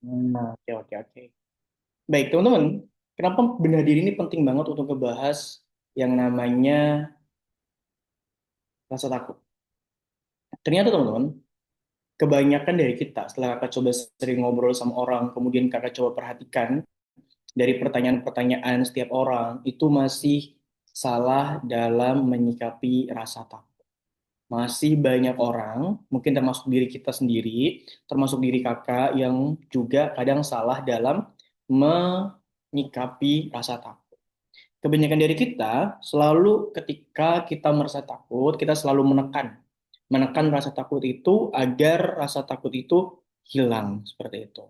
Nah, oke, oke, oke. Baik, teman-teman. Kenapa benar diri ini penting banget untuk ngebahas yang namanya rasa takut? Ternyata, teman-teman, kebanyakan dari kita, setelah kakak coba sering ngobrol sama orang, kemudian kakak coba perhatikan, dari pertanyaan-pertanyaan setiap orang, itu masih salah dalam menyikapi rasa takut. Masih banyak orang, mungkin termasuk diri kita sendiri, termasuk diri kakak, yang juga kadang salah dalam menyikapi rasa takut. Kebanyakan dari kita selalu ketika kita merasa takut, kita selalu menekan rasa takut itu agar rasa takut itu hilang seperti itu.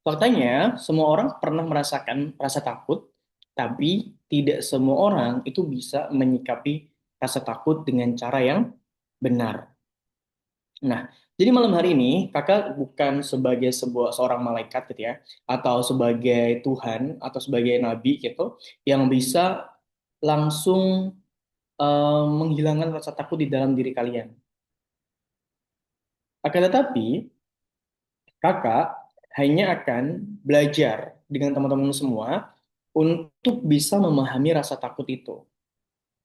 Faktanya, semua orang pernah merasakan rasa takut, tapi tidak semua orang itu bisa menyikapi rasa takut dengan cara yang benar. Nah, jadi malam hari ini kakak bukan sebagai seorang malaikat gitu ya, atau sebagai Tuhan atau sebagai nabi gitu yang bisa langsung menghilangkan rasa takut di dalam diri kalian. Akan tetapi kakak hanya akan belajar dengan teman-teman semua untuk bisa memahami rasa takut itu.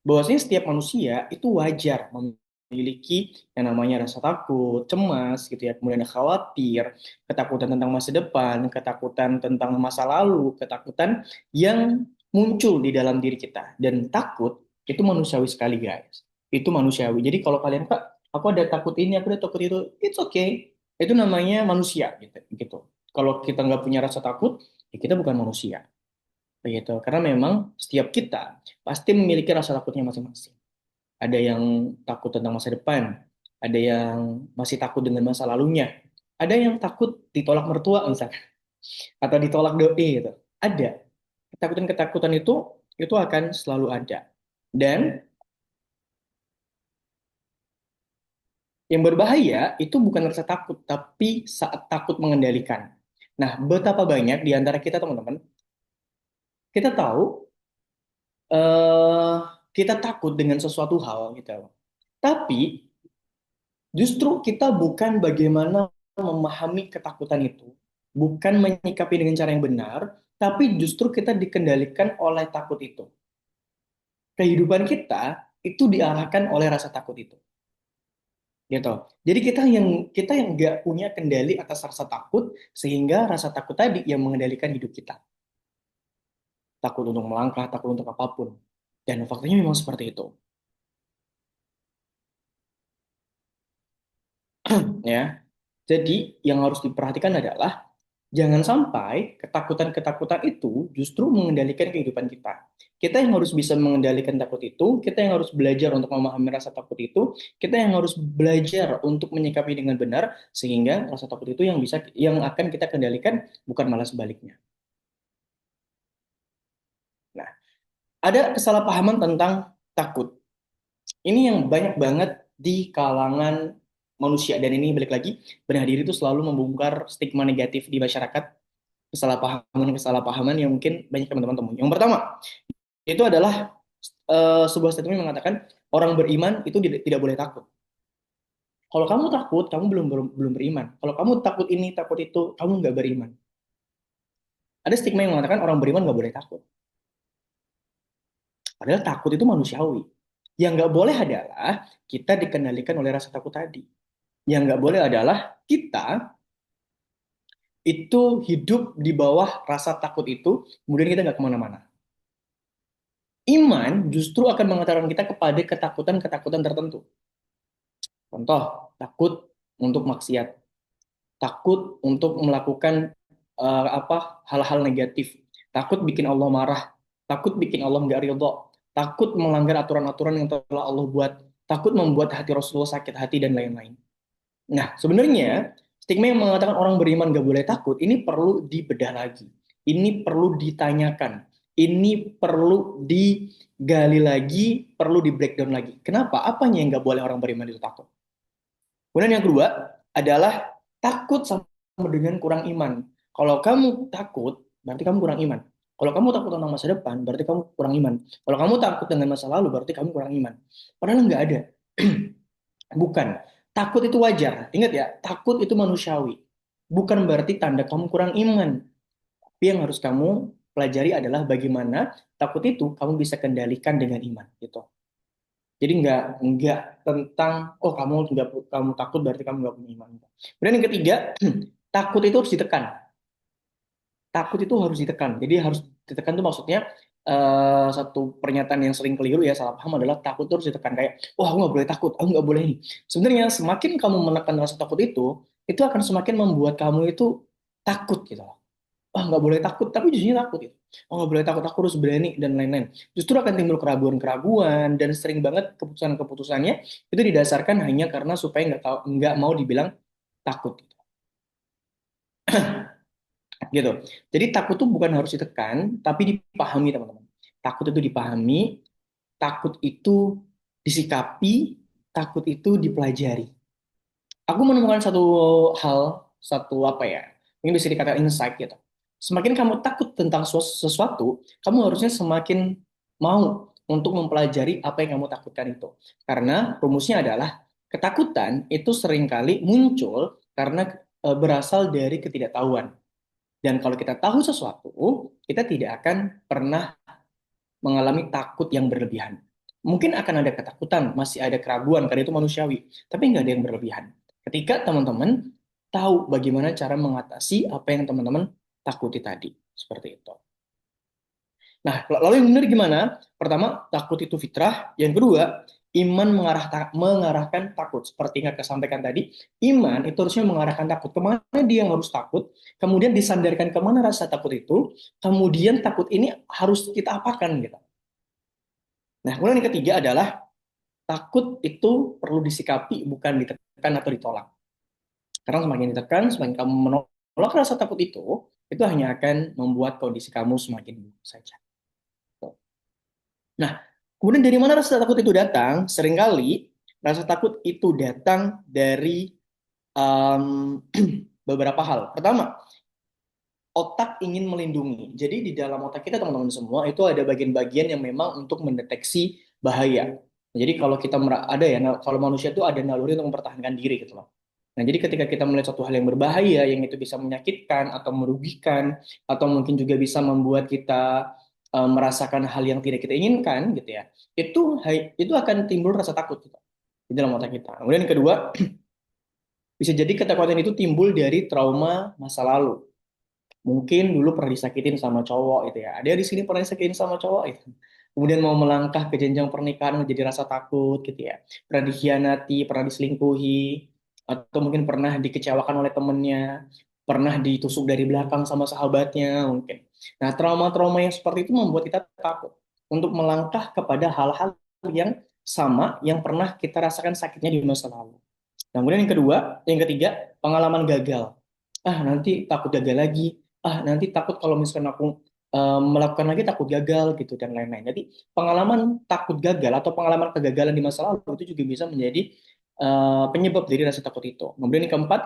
Bahwasanya setiap manusia itu wajar memiliki yang namanya rasa takut, cemas gitu ya, kemudian khawatir, ketakutan tentang masa depan, ketakutan tentang masa lalu, ketakutan yang muncul di dalam diri kita. Dan takut itu manusiawi sekali guys. Itu manusiawi. Jadi kalau kalian, Kak, aku ada takut ini, aku ada takut itu, it's okay. Itu namanya manusia gitu. Gitu. Kalau kita nggak punya rasa takut, ya kita bukan manusia. Begitu. Karena memang setiap kita pasti memiliki rasa takutnya masing-masing. Ada yang takut tentang masa depan, ada yang masih takut dengan masa lalunya, ada yang takut ditolak mertua misalkan, atau ditolak doi gitu. Ada. Ketakutan-ketakutan itu akan selalu ada. Dan yang berbahaya itu bukan rasa takut, tapi saat takut mengendalikan. Nah, betapa banyak di antara kita teman-teman, kita tahu eh kita takut dengan sesuatu hal gitu. Tapi justru kita bukan bagaimana memahami ketakutan itu, bukan menyikapi dengan cara yang benar, tapi justru kita dikendalikan oleh takut itu. Kehidupan kita itu diarahkan oleh rasa takut itu, gitu. Jadi kita yang nggak punya kendali atas rasa takut, sehingga rasa takut tadi yang mengendalikan hidup kita. Takut untuk melangkah, takut untuk apapun. Dan faktanya memang seperti itu, ya. Jadi yang harus diperhatikan adalah jangan sampai ketakutan-ketakutan itu justru mengendalikan kehidupan kita. Kita yang harus bisa mengendalikan takut itu, kita yang harus belajar untuk memahami rasa takut itu, kita yang harus belajar untuk menyikapi dengan benar sehingga rasa takut itu yang akan kita kendalikan bukan malah sebaliknya. Nah, ada kesalahpahaman tentang takut. Ini yang banyak banget di kalangan manusia dan ini balik lagi benar diri itu selalu membongkar stigma negatif di masyarakat, kesalahpahaman yang mungkin banyak teman-teman temui. Yang pertama, itu adalah sebuah statement yang mengatakan orang beriman itu tidak boleh takut. Kalau kamu takut, kamu belum beriman. Kalau kamu takut ini, takut itu, kamu nggak beriman. Ada stigma yang mengatakan orang beriman nggak boleh takut. Padahal takut itu manusiawi. Yang nggak boleh adalah kita dikendalikan oleh rasa takut tadi. Yang nggak boleh adalah kita itu hidup di bawah rasa takut itu, kemudian kita nggak kemana-mana. Iman justru akan mengantarkan kita kepada ketakutan-ketakutan tertentu. Contoh, takut untuk maksiat, takut untuk melakukan hal-hal negatif, takut bikin Allah marah, takut bikin Allah nggak ridho, takut melanggar aturan-aturan yang telah Allah buat, takut membuat hati Rasulullah sakit hati dan lain-lain. Nah, sebenarnya stigma yang mengatakan orang beriman nggak boleh takut ini perlu dibedah lagi, ini perlu ditanyakan, ini perlu digali lagi, perlu di breakdown lagi. Kenapa? Apanya yang nggak boleh orang beriman itu takut? Kemudian yang kedua adalah takut sama dengan kurang iman. Kalau kamu takut, berarti kamu kurang iman. Kalau kamu takut tentang masa depan, berarti kamu kurang iman. Kalau kamu takut dengan masa lalu, berarti kamu kurang iman. Padahal nggak ada. Bukan. Takut itu wajar. Ingat ya, takut itu manusiawi. Bukan berarti tanda kamu kurang iman. Tapi yang harus kamu pelajari adalah bagaimana takut itu kamu bisa kendalikan dengan iman gitu. Jadi nggak tentang oh kamu takut berarti kamu nggak punya iman. Kemudian yang ketiga, takut itu harus ditekan. Takut itu harus ditekan. Jadi harus ditekan itu maksudnya satu pernyataan yang sering keliru ya salah paham adalah takut itu harus ditekan kayak wah aku nggak boleh takut, aku nggak boleh ini. Sebenarnya semakin kamu menekan rasa takut itu akan semakin membuat kamu itu takut gitu loh. Wah nggak boleh takut, tapi justru takut itu. Oh nggak boleh takut, aku harus berani dan lain-lain. Justru akan timbul keraguan-keraguan dan sering banget keputusan-keputusannya itu didasarkan hanya karena supaya nggak mau dibilang takut gitu. Jadi takut itu bukan harus ditekan, tapi dipahami teman-teman. Takut itu dipahami, takut itu disikapi, takut itu dipelajari. Aku menemukan satu hal, satu apa ya, ini bisa dikatakan insight gitu. Semakin kamu takut tentang sesuatu, kamu harusnya semakin mau untuk mempelajari apa yang kamu takutkan itu. Karena rumusnya adalah ketakutan itu seringkali muncul karena berasal dari ketidaktahuan. Dan kalau kita tahu sesuatu, kita tidak akan pernah mengalami takut yang berlebihan. Mungkin akan ada ketakutan, masih ada keraguan, karena itu manusiawi. Tapi nggak ada yang berlebihan. Ketika teman-teman tahu bagaimana cara mengatasi apa yang teman-teman takuti tadi. Seperti itu. Nah, lalu yang benar gimana? Pertama, takut itu fitrah. Yang kedua, iman mengarahkan takut. Seperti yang saya sampaikan tadi, iman itu harusnya mengarahkan takut. Kemana dia yang harus takut, kemudian disandarkan kemana rasa takut itu, kemudian takut ini harus kita apakan gitu. Nah, kemudian yang ketiga adalah takut itu perlu disikapi, bukan ditekan atau ditolak. Karena semakin ditekan, semakin kamu menolak rasa takut itu hanya akan membuat kondisi kamu semakin buruk saja. Nah, kemudian dari mana rasa takut itu datang? Seringkali rasa takut itu datang dari um, beberapa hal. Pertama, otak ingin melindungi. Jadi di dalam otak kita teman-teman semua itu ada bagian-bagian yang memang untuk mendeteksi bahaya. Jadi kalau kita ada ya, kalau manusia itu ada naluri untuk mempertahankan diri gitu loh. Nah, jadi ketika kita melihat suatu hal yang berbahaya, yang itu bisa menyakitkan atau merugikan, atau mungkin juga bisa membuat kita merasakan hal yang tidak kita inginkan, gitu ya, itu akan timbul rasa takut gitu, di dalam otak kita. Kemudian yang kedua, bisa jadi ketakutan itu timbul dari trauma masa lalu. Mungkin dulu pernah disakitin sama cowok itu ya. Ada di sini pernah disakitin sama cowok itu. Kemudian mau melangkah ke jenjang pernikahan menjadi rasa takut gitu ya. Pernah dikhianati, pernah diselingkuhi, atau mungkin pernah dikecewakan oleh temennya, pernah ditusuk dari belakang sama sahabatnya mungkin. Nah, trauma-trauma yang seperti itu membuat kita takut untuk melangkah kepada hal-hal yang sama yang pernah kita rasakan sakitnya di masa lalu. Nah, kemudian yang ketiga, pengalaman gagal. Ah, nanti takut gagal lagi. Ah, nanti takut kalau misalkan aku melakukan lagi takut gagal gitu dan lain-lain. Jadi pengalaman takut gagal atau pengalaman kegagalan di masa lalu itu juga bisa menjadi penyebab dari rasa takut itu. Kemudian yang keempat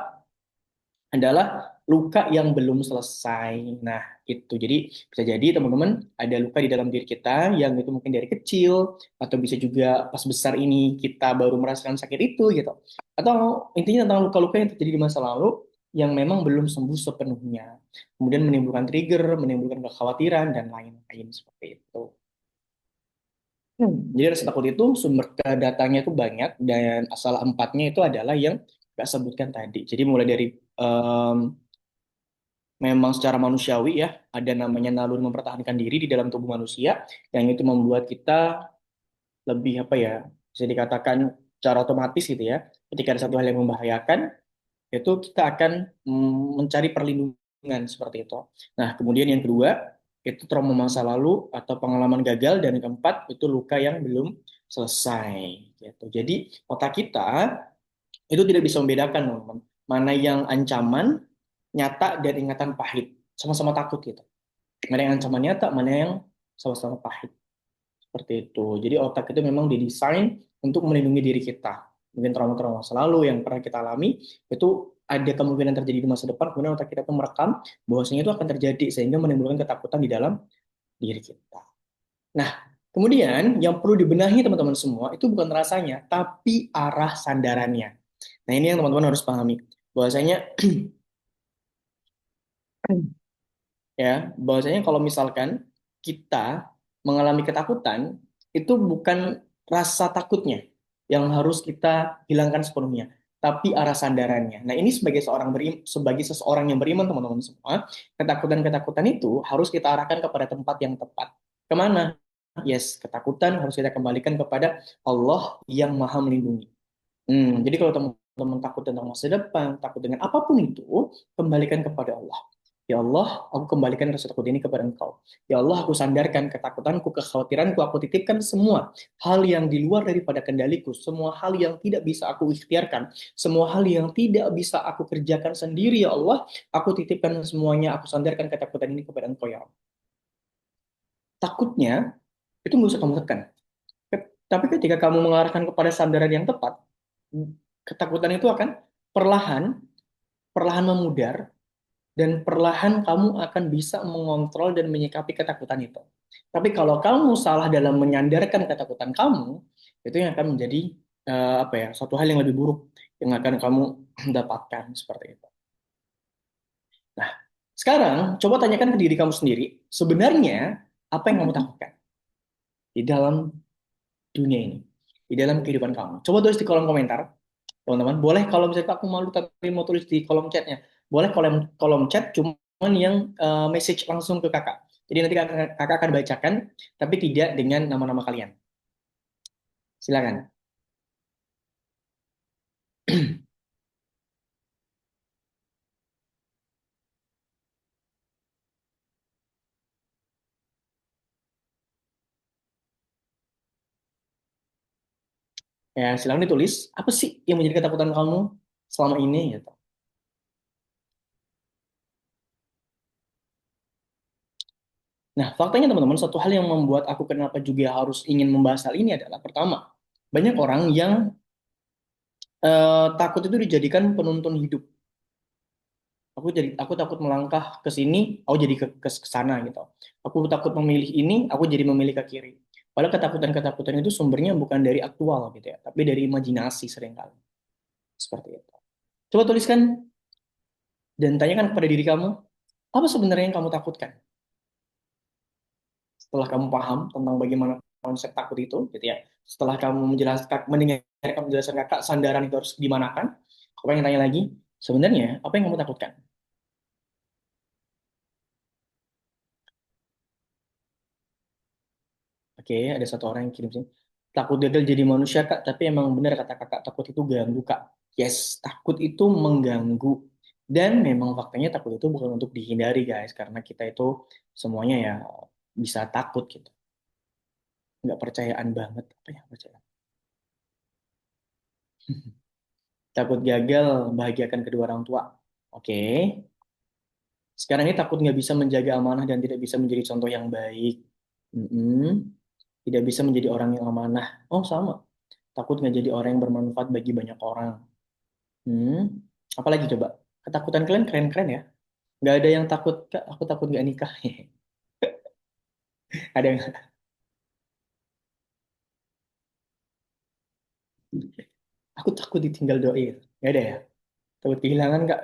adalah luka yang belum selesai. Nah, itu. Jadi bisa jadi teman-teman ada luka di dalam diri kita yang itu mungkin dari kecil atau bisa juga pas besar ini kita baru merasakan sakit itu gitu. Atau intinya tentang luka-luka yang terjadi di masa lalu yang memang belum sembuh sepenuhnya. Kemudian menimbulkan trigger, menimbulkan kekhawatiran dan lain-lain seperti itu. Jadi rasa takut itu sumber datanya itu banyak dan asal empatnya itu adalah yang gak sebutkan tadi. Jadi mulai dari em, memang secara manusiawi ya ada namanya naluri mempertahankan diri di dalam tubuh manusia yang itu membuat kita lebih apa ya bisa dikatakan secara otomatis gitu ya ketika ada satu hal yang membahayakan itu kita akan mencari perlindungan seperti itu. Nah kemudian yang kedua itu trauma masa lalu atau pengalaman gagal dan yang keempat itu luka yang belum selesai gitu. Jadi otak kita itu tidak bisa membedakan teman-teman mana yang ancaman nyata dan ingatan pahit sama-sama takut gitu. Mana yang ancaman nyata, mana yang sama-sama pahit. Seperti itu. Jadi otak itu memang didesain untuk melindungi diri kita. Mungkin trauma-trauma masa lalu yang pernah kita alami, itu ada kemungkinan terjadi di masa depan, kemudian otak kita itu merekam bahwasanya itu akan terjadi, sehingga menimbulkan ketakutan di dalam diri kita. Nah, kemudian yang perlu dibenahi teman-teman semua, itu bukan rasanya, tapi arah sandarannya. Nah, ini yang teman-teman harus pahami. Bahwasanya bahwasanya kalau misalkan kita mengalami ketakutan, itu bukan rasa takutnya yang harus kita hilangkan sepenuhnya, tapi arah sandarannya. Nah, ini sebagai seseorang yang beriman, teman-teman semua, ketakutan-ketakutan itu harus kita arahkan kepada tempat yang tepat. Kemana? Yes, ketakutan harus kita kembalikan kepada Allah yang Maha Melindungi. Jadi kalau teman-teman takut tentang masa depan, takut dengan apapun itu, kembalikan kepada Allah. Ya Allah, aku kembalikan rasa takut ini kepada Engkau. Ya Allah, aku sandarkan ketakutanku, kekhawatiranku, aku titipkan semua hal yang di luar daripada kendaliku, semua hal yang tidak bisa aku ikhtiarkan, semua hal yang tidak bisa aku kerjakan sendiri, ya Allah, aku titipkan semuanya, aku sandarkan ketakutan ini kepada Engkau, ya Allah. Takutnya, itu nggak usah kamu tekan. Tapi ketika kamu mengarahkan kepada sandaran yang tepat, ketakutan itu akan perlahan, perlahan memudar, dan perlahan kamu akan bisa mengontrol dan menyikapi ketakutan itu. Tapi kalau kamu salah dalam menyandarkan ketakutan kamu, itu yang akan menjadi apa ya, suatu hal yang lebih buruk yang akan kamu dapatkan seperti itu. Nah, sekarang coba tanyakan ke diri kamu sendiri, sebenarnya apa yang kamu takutkan di dalam dunia ini, di dalam kehidupan kamu? Coba tulis di kolom komentar, teman-teman. Boleh kalau misalnya aku malu tapi mau tulis di kolom chatnya. Boleh kolom kolom chat cuman yang message langsung ke kakak. Jadi nanti kakak akan bacakan, tapi tidak dengan nama-nama kalian. Silakan. Ya, silakan ditulis. Apa sih yang menjadi ketakutan kamu selama ini? Gitu. Nah, faktanya teman-teman, satu hal yang membuat aku kenapa juga harus ingin membahas hal ini adalah pertama, banyak orang yang takut itu dijadikan penuntun hidup. Aku takut melangkah ke sini, aku jadi ke sana gitu. Aku takut memilih ini, aku jadi memilih ke kiri. Padahal ketakutan-ketakutan itu sumbernya bukan dari aktual gitu ya, tapi dari imajinasi seringkali. Seperti itu. Coba tuliskan dan tanyakan kepada diri kamu, apa sebenarnya yang kamu takutkan? Setelah kamu paham tentang bagaimana konsep takut itu, gitu ya. Setelah kamu mendengarkan penjelasan kakak, sandaran itu harus dimanakan, aku pengen tanya lagi, sebenarnya apa yang kamu takutkan? Oke, ada satu orang yang kirim sini. Takut gagal jadi manusia, Kak. Tapi emang benar kata kakak, takut itu ganggu, Kak. Yes, takut itu mengganggu. Dan memang faktanya takut itu bukan untuk dihindari, guys. Karena kita itu semuanya ya bisa takut gitu. Nggak percayaan banget. Apa ya percaya? Takut gagal, bahagiakan kedua orang tua. Oke. Sekarang ini takut nggak bisa menjaga amanah dan tidak bisa menjadi contoh yang baik. Mm-mm. Tidak bisa menjadi orang yang amanah. Oh, sama. Takut nggak jadi orang yang bermanfaat bagi banyak orang. Hmm. Apalagi coba? Ketakutan kalian keren-keren ya. Nggak ada yang takut, Kak, aku takut nggak nikah. Ada yang, aku takut ditinggal doi. Nggak ada ya? Takut kehilangan, Kak?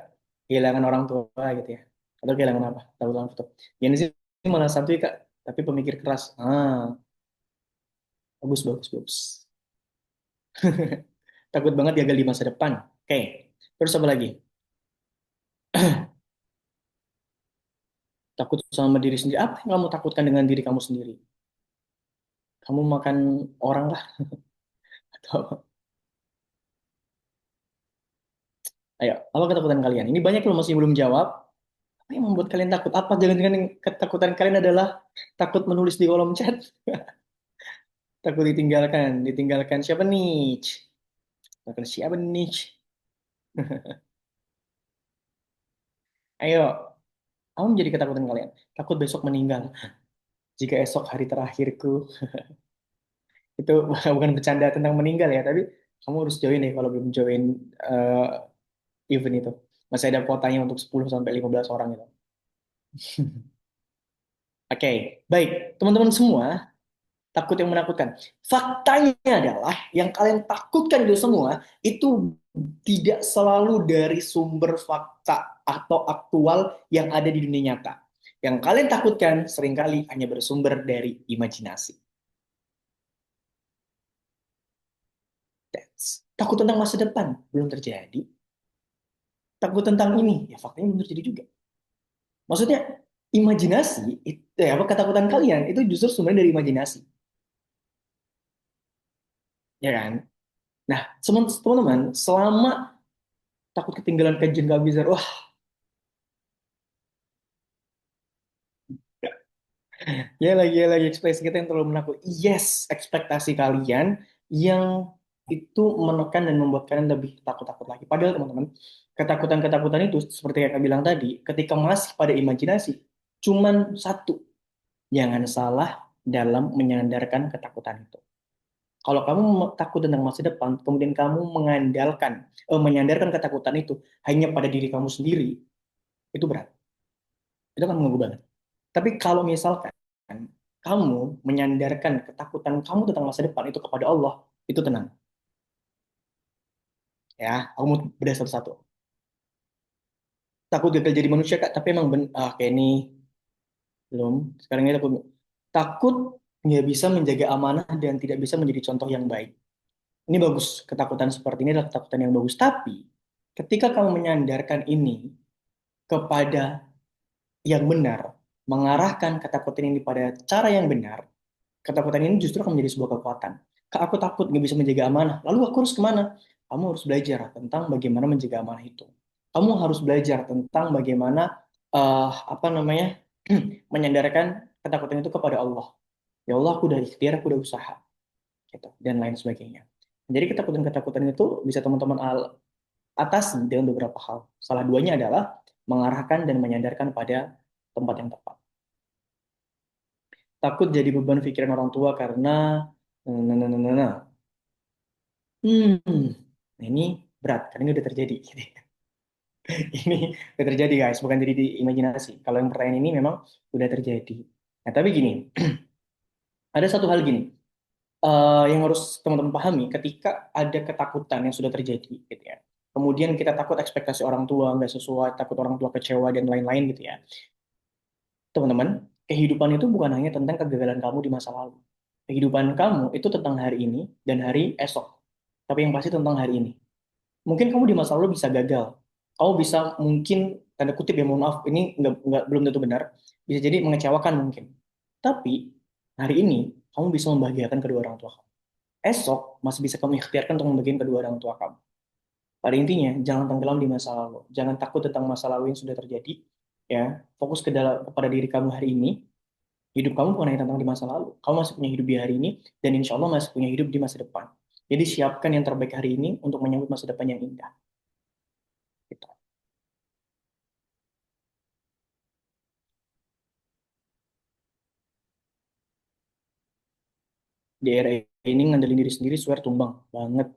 Kehilangan orang tua gitu ya. Atau kehilangan apa? Takut orang foto. Yang sih malah santuy, Kak. Tapi pemikir keras. Bagus, bagus, bagus. Takut banget gagal di masa depan. Oke. Terus apa lagi? Takut sama diri sendiri. Apa yang kamu takutkan dengan diri kamu sendiri? Kamu makan orang lah. Atau ayo, apa ketakutan kalian? Ini banyak loh masih belum jawab. Apa yang membuat kalian takut? Apa jangan-jangan yang ketakutan kalian adalah takut menulis di kolom chat? Takut ditinggalkan. Ditinggalkan siapa nih? Takut siapa nih? Ayo, apa menjadi ketakutan kalian? Takut besok meninggal. Jika esok hari terakhirku, itu bukan bercanda tentang meninggal ya, tapi kamu harus join nih kalau belum join eh, event itu. Masih ada kuotanya untuk 10 sampai 15 orang itu. Oke, baik. Teman-teman semua, takut yang menakutkan. Faktanya adalah yang kalian takutkan itu semua itu tidak selalu dari sumber fakta atau aktual yang ada di dunia nyata. Yang kalian takutkan seringkali hanya bersumber dari imajinasi. Takut tentang masa depan belum terjadi. Takut tentang ini, ya faktanya belum terjadi juga. Maksudnya imajinasi, apa ketakutan kalian itu justru sumbernya dari imajinasi, ya kan? Nah, teman-teman, selama takut ketinggalan kajian gak bisa, wah, ya lagi ekspresi kita yang terlalu menakut. Yes, ekspektasi kalian yang itu menekan dan membuat kalian lebih takut-takut lagi. Padahal teman-teman, ketakutan-ketakutan itu seperti yang saya bilang tadi, ketika masih pada imajinasi, cuman satu, jangan salah dalam menyandarkan ketakutan itu. Kalau kamu takut tentang masa depan, kemudian kamu menyandarkan ketakutan itu hanya pada diri kamu sendiri, itu berat. Itu kan mengganggu banget. Tapi kalau misalkan kamu menyandarkan ketakutan kamu tentang masa depan itu kepada Allah, itu tenang. Ya, aku mau beda satu-satu. Takut gagal jadi manusia, Kak, tapi emang kayak ini belum. Sekarang ini takut nggak bisa menjaga amanah dan tidak bisa menjadi contoh yang baik. Ini bagus, ketakutan seperti ini adalah ketakutan yang bagus. Tapi ketika kamu menyandarkan ini kepada yang benar, mengarahkan ketakutan ini pada cara yang benar, ketakutan ini justru akan menjadi sebuah kekuatan. Kak, aku takut nggak bisa menjaga amanah. Lalu aku harus kemana? Kamu harus belajar tentang bagaimana menjaga amanah itu. Kamu harus belajar tentang bagaimana apa namanya menyandarkan ketakutan itu kepada Allah. Ya Allah, aku udah ikhtiar, aku udah usaha, gitu, dan lain sebagainya. Jadi ketakutan-ketakutan itu bisa teman-teman atasi dengan beberapa hal. Salah duanya adalah mengarahkan dan menyandarkan pada tempat yang tepat. Takut jadi beban pikiran orang tua karena nah, nah, nah, nah, nah. Hmm, ini berat karena ini udah terjadi. Ini udah terjadi guys, bukan jadi di imajinasi. Kalau yang pertanyaan ini memang udah terjadi. Nah, tapi gini, ada satu hal gini yang harus teman-teman pahami ketika ada ketakutan yang sudah terjadi, gitu ya. Kemudian kita takut ekspektasi orang tua nggak sesuai, takut orang tua kecewa dan lain-lain gitu ya. Teman-teman, kehidupan itu bukan hanya tentang kegagalan kamu di masa lalu. Kehidupan kamu itu tentang hari ini dan hari esok. Tapi yang pasti tentang hari ini. Mungkin kamu di masa lalu bisa gagal. Kamu bisa mungkin, tanda kutip ya, mohon maaf, ini nggak, belum tentu benar. Bisa jadi mengecewakan mungkin. Tapi hari ini kamu bisa membahagiakan kedua orang tua kamu. Esok masih bisa kamu ikhtiarkan untuk membahagiakan kedua orang tua kamu. Pada intinya, jangan tenggelam di masa lalu. Jangan takut tentang masa lalu yang sudah terjadi. Ya, fokus kepada diri kamu hari ini. Hidup kamu bukan hanya tentang di masa lalu. Kamu masih punya hidup di hari ini, dan insya Allah masih punya hidup di masa depan. Jadi siapkan yang terbaik hari ini untuk menyambut masa depan yang indah. Gitu. Di era ini ngandelin diri sendiri, swear tumbang banget.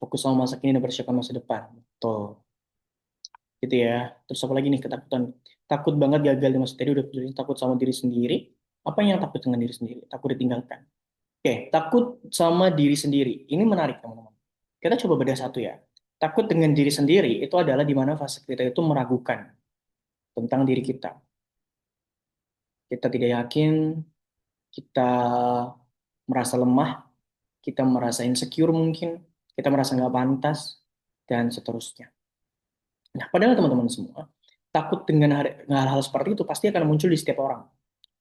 Fokus sama masa kini dan persiapan masa depan. Tuh, gitu ya. Terus apa lagi nih ketakutan? Takut banget gagal di masa tadi udah takut sama diri sendiri. Apa yang takut dengan diri sendiri? Takut ditinggalkan. Oke, takut sama diri sendiri. Ini menarik, teman-teman. Kita coba bedah satu ya. Takut dengan diri sendiri itu adalah di mana fase kita itu meragukan tentang diri kita. Kita tidak yakin, kita merasa lemah, kita merasa insecure mungkin, kita merasa nggak pantas, dan seterusnya. Nah, padahal teman-teman semua, takut dengan hal-hal seperti itu pasti akan muncul di setiap orang,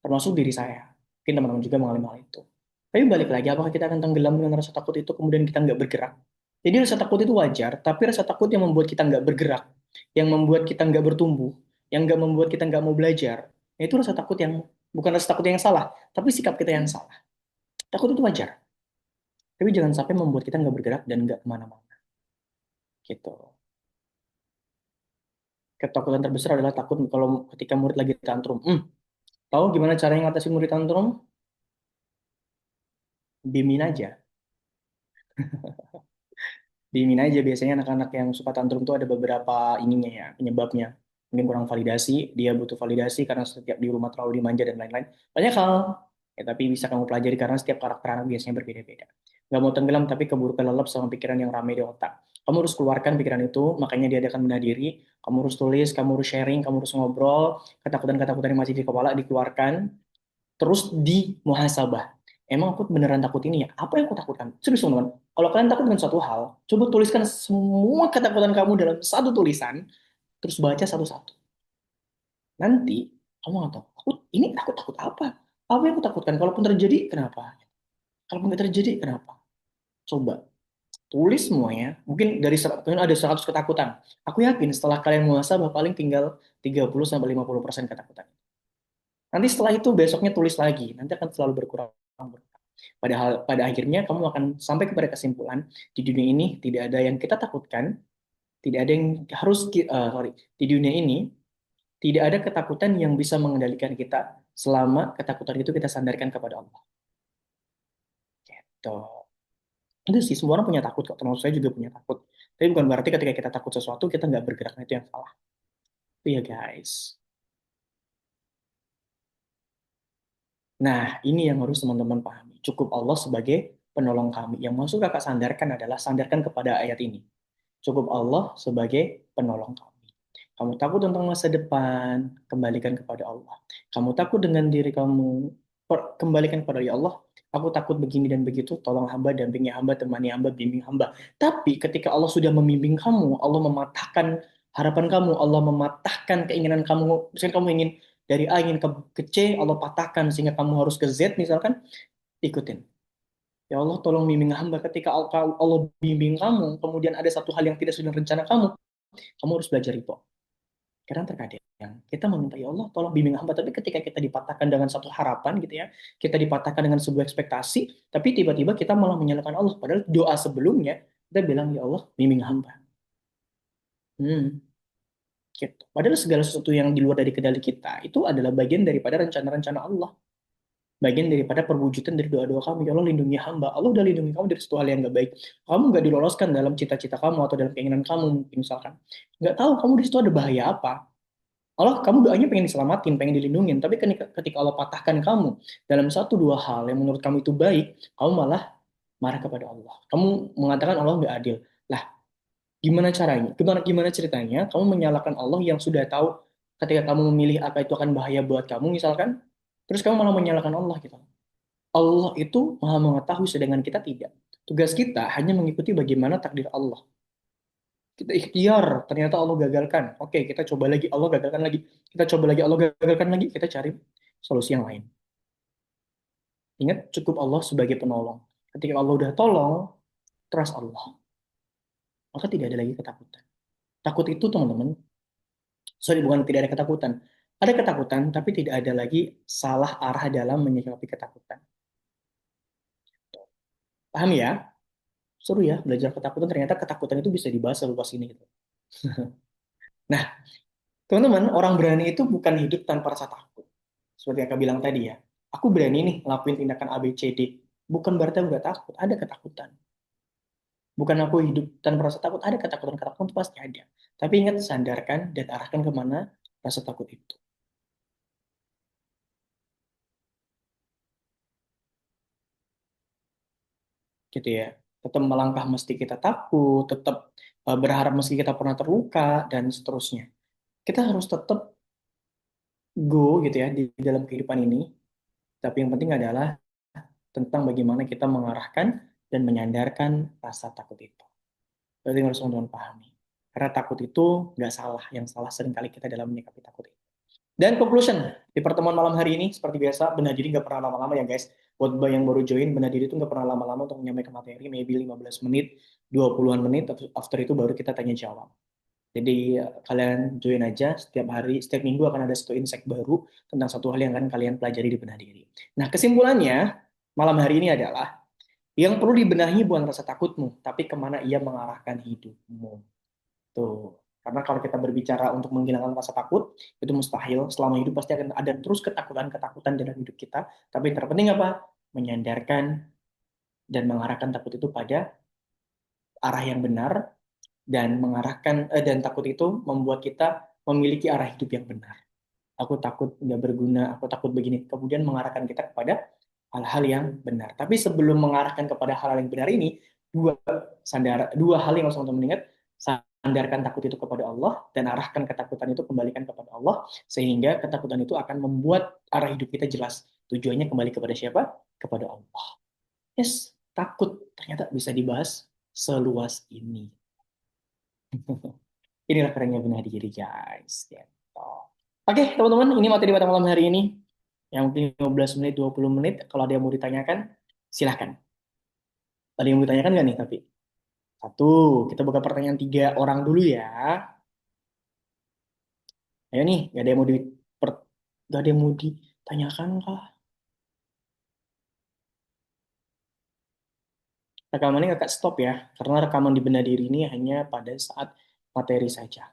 termasuk diri saya. Mungkin teman-teman juga mengalami hal itu. Tapi balik lagi, apakah kita akan tenggelam dengan rasa takut itu kemudian kita nggak bergerak? Jadi rasa takut itu wajar, tapi rasa takut yang membuat kita nggak bergerak, yang membuat kita nggak bertumbuh, yang nggak membuat kita nggak mau belajar, itu rasa takut yang bukan rasa takut yang salah, tapi sikap kita yang salah. Takut itu wajar, tapi jangan sampai membuat kita nggak bergerak dan nggak kemana-mana. Gitu. Ketakutan terbesar adalah takut kalau ketika murid lagi tantrum. Tahu gimana caranya ngatasin murid tantrum? Dimin aja. Dimin aja. Biasanya anak-anak yang suka tantrum tuh ada beberapa ininya ya, penyebabnya. Mungkin kurang validasi, dia butuh validasi karena setiap di rumah terlalu dimanja dan lain-lain. Banyak hal. Ya, tapi bisa kamu pelajari karena setiap karakter anak biasanya berbeda-beda. nggak mau tenggelam tapi keburu kelelep sama pikiran yang ramai di otak. Kamu harus keluarkan pikiran itu, makanya dia akan benar diri. Kamu harus tulis, kamu harus sharing, kamu harus ngobrol, ketakutan-ketakutan yang masih di kepala dikeluarkan, terus di muhasabah. Emang aku beneran takut ini ya? Apa yang aku takutkan? Serius teman-teman. Kalau kalian takut dengan suatu hal, coba tuliskan semua ketakutan kamu dalam satu tulisan, terus baca satu-satu. Nanti kamu nggak tahu, aku takut apa? Apa yang aku takutkan? Kalaupun terjadi, kenapa? Kalaupun nggak terjadi, kenapa? Coba tulis semuanya. Mungkin ada 100 ketakutan. Aku yakin setelah kalian muhasabah paling tinggal 30 sampai 50% ketakutan. Nanti setelah itu besoknya tulis lagi. Nanti akan selalu berkurang. Padahal pada akhirnya kamu akan sampai kepada kesimpulan di dunia ini tidak ada yang kita takutkan, tidak ada yang sorry, di dunia ini tidak ada ketakutan yang bisa mengendalikan kita selama ketakutan itu kita sandarkan kepada Allah. Gitu. Itu sih semua orang punya takut kok, termasuk saya juga punya takut. Tapi bukan berarti ketika kita takut sesuatu kita nggak bergerak, nah itu yang salah. Iya guys. Nah, ini yang harus teman-teman pahami. Cukup Allah sebagai penolong kami. Yang maksud kakak sandarkan adalah sandarkan kepada ayat ini. Cukup Allah sebagai penolong kami. Kamu takut tentang masa depan, kembalikan kepada Allah. Kamu takut dengan diri kamu, kembalikan kepada ya Allah. Aku takut begini dan begitu, tolong hamba, dampingi hamba, temani hamba, bimbing hamba. Tapi ketika Allah sudah membimbing kamu, Allah mematahkan harapan kamu, Allah mematahkan keinginan kamu. Misalkan kamu ingin dari A ingin ke C, Allah patahkan sehingga kamu harus ke Z misalkan, ikutin. Ya Allah, tolong bimbing hamba ketika Allah bimbing kamu, kemudian ada satu hal yang tidak sesuai dengan rencana kamu harus belajar itu. Karena terkadang kita meminta ya Allah tolong bimbing hamba, tapi ketika kita dipatahkan dengan satu harapan gitu ya, kita dipatahkan dengan sebuah ekspektasi, tapi tiba-tiba kita malah menyalahkan Allah. Padahal doa sebelumnya kita bilang ya Allah bimbing hamba. Hmm, gitu. Padahal segala sesuatu yang di luar dari kendali kita itu adalah bagian daripada rencana-rencana Allah. Bagian daripada perwujudan dari doa-doa kamu. Ya Allah lindungi hamba. Allah udah lindungi kamu dari sesuatu hal yang gak baik. Kamu gak diloloskan dalam cita-cita kamu atau dalam keinginan kamu mungkin misalkan. Gak tahu kamu di situ ada bahaya apa. Allah kamu doanya pengen diselamatin, pengen dilindungin. Tapi ketika Allah patahkan kamu dalam satu dua hal yang menurut kamu itu baik, kamu malah marah kepada Allah. Kamu mengatakan Allah nggak adil. Lah, gimana caranya? Gimana ceritanya? Kamu menyalahkan Allah yang sudah tahu ketika kamu memilih apa itu akan bahaya buat kamu misalkan, terus kamu malah menyalahkan Allah gitu. Allah itu maha mengetahui sedangkan kita tidak. Tugas kita hanya mengikuti bagaimana takdir Allah. Kita ikhtiar, ternyata Allah gagalkan. Oke, kita coba lagi, Allah gagalkan lagi. Kita coba lagi, Allah gagalkan lagi. Kita cari solusi yang lain. Ingat, cukup Allah sebagai penolong. Ketika Allah udah tolong, trust Allah. Maka tidak ada lagi ketakutan. Takut itu, teman-teman, sorry, bukan tidak ada ketakutan. Ada ketakutan, tapi tidak ada lagi salah arah dalam menyikapi ketakutan. Paham ya? Seru ya, belajar ketakutan. Ternyata ketakutan itu bisa dibahas seluas ini. Gitu. Nah, teman-teman, orang berani itu bukan hidup tanpa rasa takut. Seperti yang Kak bilang tadi ya. Aku berani nih ngelakuin tindakan A, B, C, D. Bukan berarti aku nggak takut. Ada ketakutan. Bukan aku hidup tanpa rasa takut. Ada ketakutan-ketakutan itu pasti ada. Tapi ingat, sandarkan dan arahkan kemana rasa takut itu. Gitu ya. Tetap melangkah meski kita takut. Tetap berharap meski kita pernah terluka. Dan seterusnya. Kita harus tetap go gitu ya di dalam kehidupan ini. Tapi yang penting adalah tentang bagaimana kita mengarahkan dan menyandarkan rasa takut itu. Berarti harus teman-teman pahami. Karena takut itu nggak salah. Yang salah seringkali kita dalam menyikapi takut itu. Dan conclusion, di pertemuan malam hari ini, seperti biasa, benar diri nggak pernah lama-lama ya guys. Buat yang baru join, benar diri itu nggak pernah lama-lama untuk menyampaikan materi, maybe 15 menit, 20-an menit, after itu baru kita tanya jawab. Jadi kalian join aja setiap hari, setiap minggu akan ada satu insight baru tentang satu hal yang akan kalian pelajari di benar diri. Nah kesimpulannya, malam hari ini adalah, yang perlu dibenahi bukan rasa takutmu, tapi kemana ia mengarahkan hidupmu. Tuh. Karena kalau kita berbicara untuk menghilangkan rasa takut, itu mustahil. Selama hidup pasti akan ada terus ketakutan-ketakutan dalam hidup kita. Tapi terpenting apa? Menyandarkan dan mengarahkan takut itu pada arah yang benar dan dan takut itu membuat kita memiliki arah hidup yang benar. Aku takut nggak berguna, aku takut begini. Kemudian mengarahkan kita kepada hal-hal yang benar. Tapi sebelum mengarahkan kepada hal yang benar ini, dua hal yang harus teman-teman ingat, sandarkan takut itu kepada Allah dan arahkan ketakutan itu kembalikan kepada Allah, sehingga ketakutan itu akan membuat arah hidup kita jelas. Tujuannya kembali kepada siapa? Kepada Allah. Yes, takut ternyata bisa dibahas seluas ini. Inilah kerennya benar diri guys. Gitu. Oke, teman-teman, ini materi pada malam hari ini. Yang mungkin 15 menit, 20 menit. Kalau ada yang mau ditanyakan, silahkan. Ada yang mau ditanyakan nggak nih tapi? Satu, kita buka pertanyaan tiga orang dulu ya. Ayo nih, nggak ada yang mau nggak ada yang mau ditanyakan kah? Rekamannya kakak stop ya, karena rekaman di benak diri ini hanya pada saat materi saja.